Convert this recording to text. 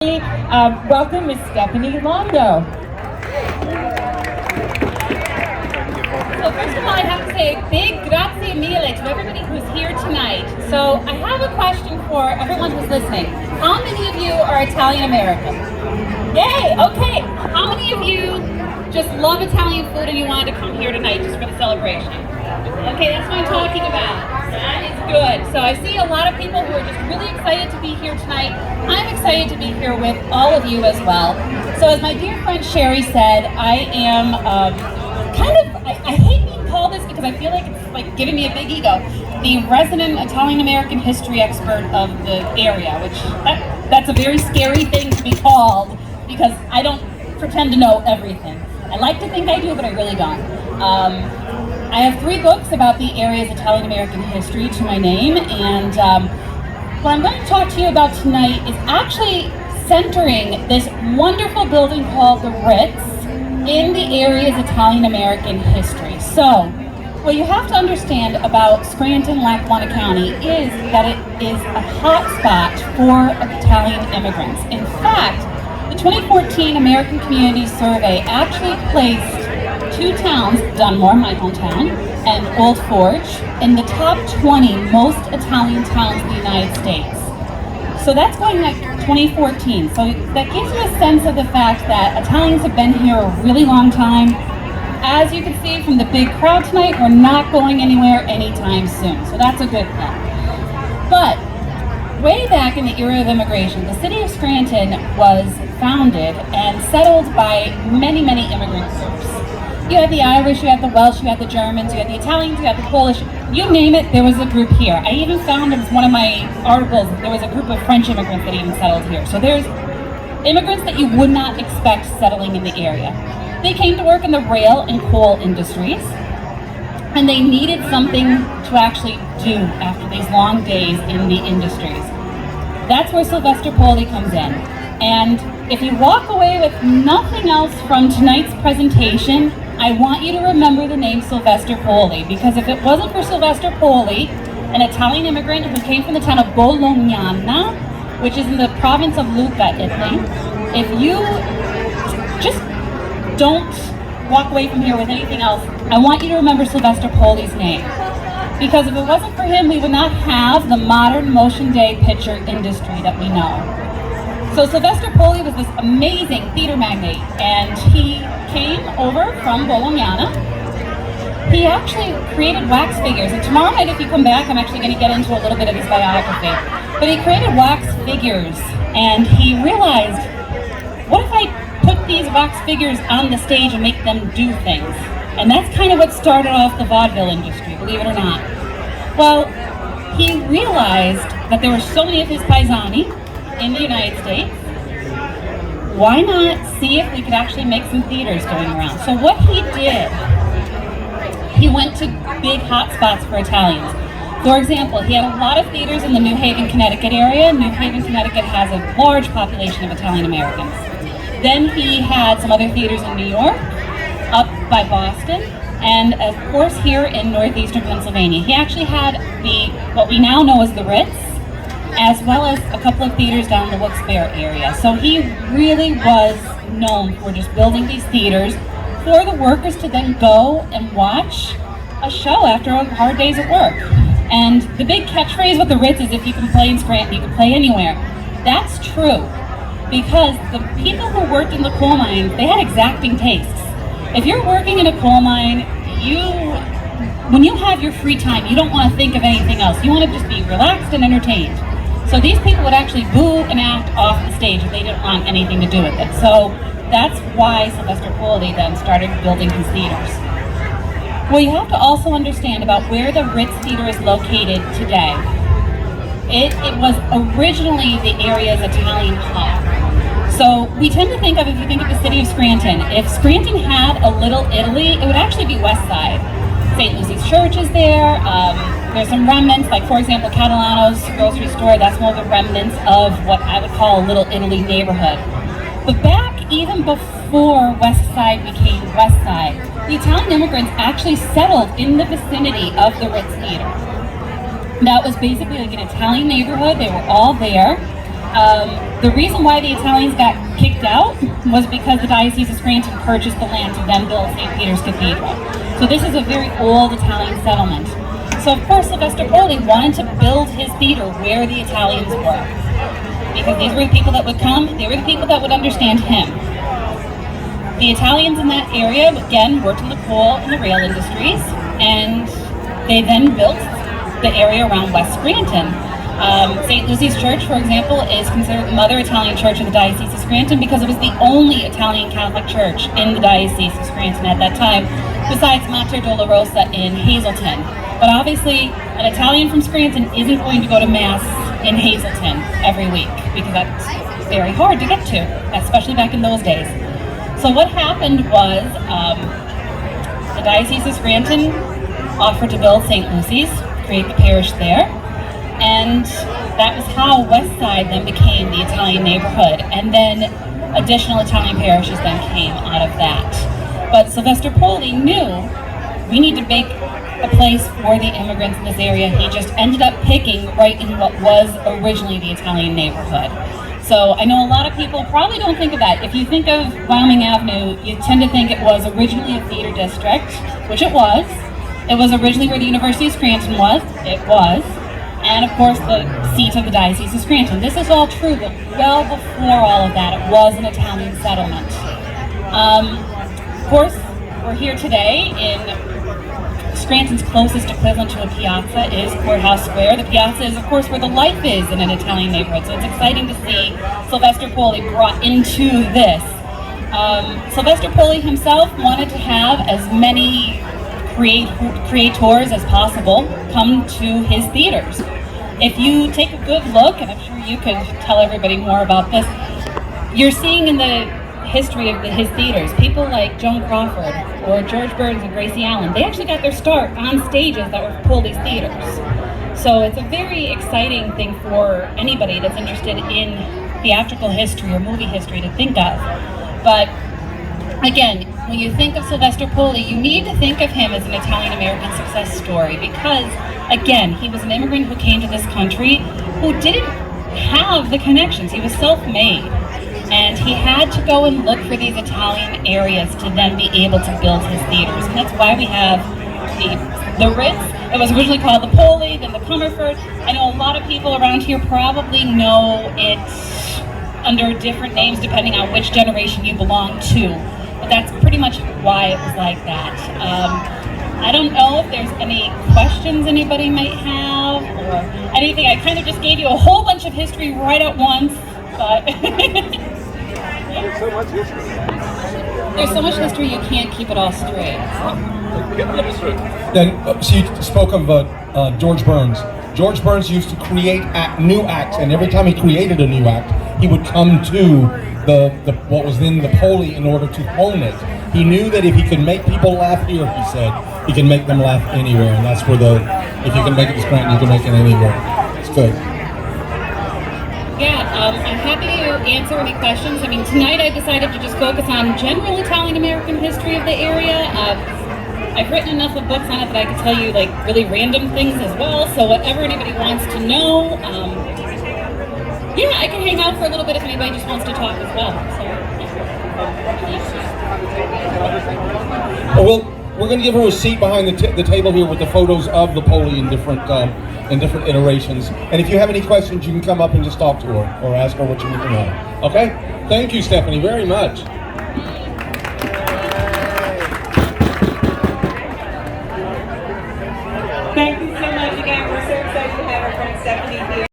Welcome Miss Stephanie Longo. So first of all, I have to say a big grazie mille to everybody who's here tonight. So I have a question for everyone who's listening. How many of you are Italian American? Yay, okay. How many of you just love Italian food and you wanted to come here tonight just for the celebration? Okay, that's what I'm talking about. That is good. So I see a lot of people who are just really excited to be here tonight. I'm excited to be here with all of you as well. So as my dear friend Sherry said, I am I hate being called this because I feel like it's like giving me a big ego, the resident Italian American history expert of the area, which that's a very scary thing to be called because I don't pretend to know everything. I like to think I do, but I really don't. I have 3 books about the area's Italian American history to my name, and what I'm going to talk to you about tonight is actually centering this wonderful building called the RITZ in the area's Italian American history. So, what you have to understand about Scranton, Lackawanna County is that it is a hot spot for Italian immigrants. In fact, the 2014 American Community Survey actually placed 2 towns, Dunmore, my hometown, and Old Forge, in the top 20 most Italian towns in the United States. So that's going like 2014. So that gives you a sense of the fact that Italians have been here a really long time. As you can see from the big crowd tonight, we're not going anywhere anytime soon. So that's a good thing. But way back in the era of immigration, the city of Scranton was founded and settled by many, many immigrant groups. You had the Irish, you had the Welsh, you had the Germans, you had the Italians, you had the Polish, you name it, there was a group here. I even found in one of my articles, there was a group of French immigrants that even settled here. So there's immigrants that you would not expect settling in the area. They came to work in the rail and coal industries, and they needed something to actually do after these long days in the industries. That's where Sylvester POLI comes in. And if you walk away with nothing else from tonight's presentation, I want you to remember the name Sylvester POLI, because if it wasn't for Sylvester POLI, an Italian immigrant who came from the town of Bolognana, which is in the province of Lucca, Italy, if you just don't walk away from here with anything else, I want you to remember Sylvester POLI's name. Because if it wasn't for him, we would not have the modern motion day picture industry that we know. So Sylvester POLI was this amazing theater magnate, and he came over from Bolognana. He actually created wax figures, and tomorrow night if you come back, I'm actually going to get into a little bit of his biography. But he created wax figures, and he realized, what if I put these wax figures on the stage and make them do things? And that's kind of what started off the vaudeville industry, believe it or not. Well, he realized that there were so many of his paesani in the United States. Why not see if we could actually make some theaters going around? So what he did, he went to big hot spots for Italians. For example, he had a lot of theaters in the New Haven, Connecticut area. New Haven, Connecticut has a large population of Italian Americans. Then he had some other theaters in New York, up by Boston, and of course here in northeastern Pennsylvania. He actually had what we now know as the RITZ, as well as a couple of theaters down in the Wilkes-Barre area. So he really was known for just building these theaters for the workers to then go and watch a show after a hard days at work. And the big catchphrase with the RITZ is, if you can play in Scranton, you can play anywhere. That's true, because the people who worked in the coal mines, they had exacting tastes. If you're working in a coal mine, when you have your free time, you don't want to think of anything else. You want to just be relaxed and entertained. So these people would actually boo and act off the stage if they didn't want anything to do with it. So that's why Sylvester POLI then started building his theaters. Well, you have to also understand about where the RITZ Theater is located today. It was originally the area's Italian hub. So we tend to think of, if you think of the city of Scranton, if Scranton had a little Italy, it would actually be West Side. St. Lucy's Church is there. There's some remnants, like for example, Catalano's grocery store. That's one of the remnants of what I would call a Little Italy neighborhood. But back even before West Side became West Side, the Italian immigrants actually settled in the vicinity of the RITZ Theater. That was basically like an Italian neighborhood. They were all there. The reason why the Italians got kicked out was because the Diocese of Scranton purchased the land to then build St. Peter's Cathedral. So this is a very old Italian settlement. So of course Sylvester POLI wanted to build his theater where the Italians were, because these were the people that would come, they were the people that would understand him. The Italians in that area, again, worked in the coal and the rail industries, and they then built the area around West Scranton. St. Lucy's Church, for example, is considered the mother Italian church of the Diocese of Scranton because it was the only Italian Catholic church in the Diocese of Scranton at that time, besides Mater Dolorosa in Hazelton. But obviously, an Italian from Scranton isn't going to go to Mass in Hazelton every week, because that's very hard to get to, especially back in those days. So what happened was, the Diocese of Scranton offered to build St. Lucy's, create the parish there, and that was how West Side then became the Italian neighborhood, and then additional Italian parishes then came out of that. But Sylvester POLI knew we need to make a place for the immigrants in this area. He just ended up picking right in what was originally the Italian neighborhood. So I know a lot of people probably don't think of that. If you think of Wyoming Avenue, you tend to think it was originally a theater district, which it was. It was originally where the University of Scranton was. It was. And of course the seat of the Diocese of Scranton. This is all true, but well before all of that, it was an Italian settlement. Of course, we're here today in Scranton's closest equivalent to a piazza is Courthouse Square. The piazza is, of course, where the life is in an Italian neighborhood, so it's exciting to see Sylvester POLI brought into this. Sylvester POLI himself wanted to have as many creators as possible come to his theaters. If you take a good look, and I'm sure you could tell everybody more about this, you're seeing in the history of his theaters, people like Joan Crawford or George Burns and Gracie Allen, they actually got their start on stages that were POLI's theaters. So it's a very exciting thing for anybody that's interested in theatrical history or movie history to think of. But again, when you think of Sylvester POLI, you need to think of him as an Italian-American success story because, again, he was an immigrant who came to this country who didn't have the connections. He was self-made. And he had to go and look for these Italian areas to then be able to build his theaters. And that's why we have the RITZ. It was originally called the POLI, then the Comerford. I know a lot of people around here probably know it under different names depending on which generation you belong to. But that's pretty much why it was like that. I don't know if there's any questions anybody might have or anything. I kind of just gave you a whole bunch of history right at once, but There's so much history. there's so much history you can't keep it all straight. Then she spoke of George Burns. George Burns used to create new acts, and every time he created a new act, he would come to what was then the POLI in order to hone it. He knew that if he could make people laugh here, he said, he can make them laugh anywhere, and that's where if you can make it to Scranton, you can make it anywhere. It's good. Yeah, I'm happy to answer any questions. I mean, tonight I decided to just focus on general Italian-American history of the area. I've written enough of books on it that I can tell you like really random things as well, so whatever anybody wants to know, yeah, I can hang out for a little bit if anybody just wants to talk as well. So. Well, we're going to give her a seat behind the table here with the photos of the POLI in different iterations. And if you have any questions, you can come up and just talk to her or ask her what you need to know. Okay? Thank you, Stephanie, very much. Thank you so much again. We're so excited to have our friend Stephanie here.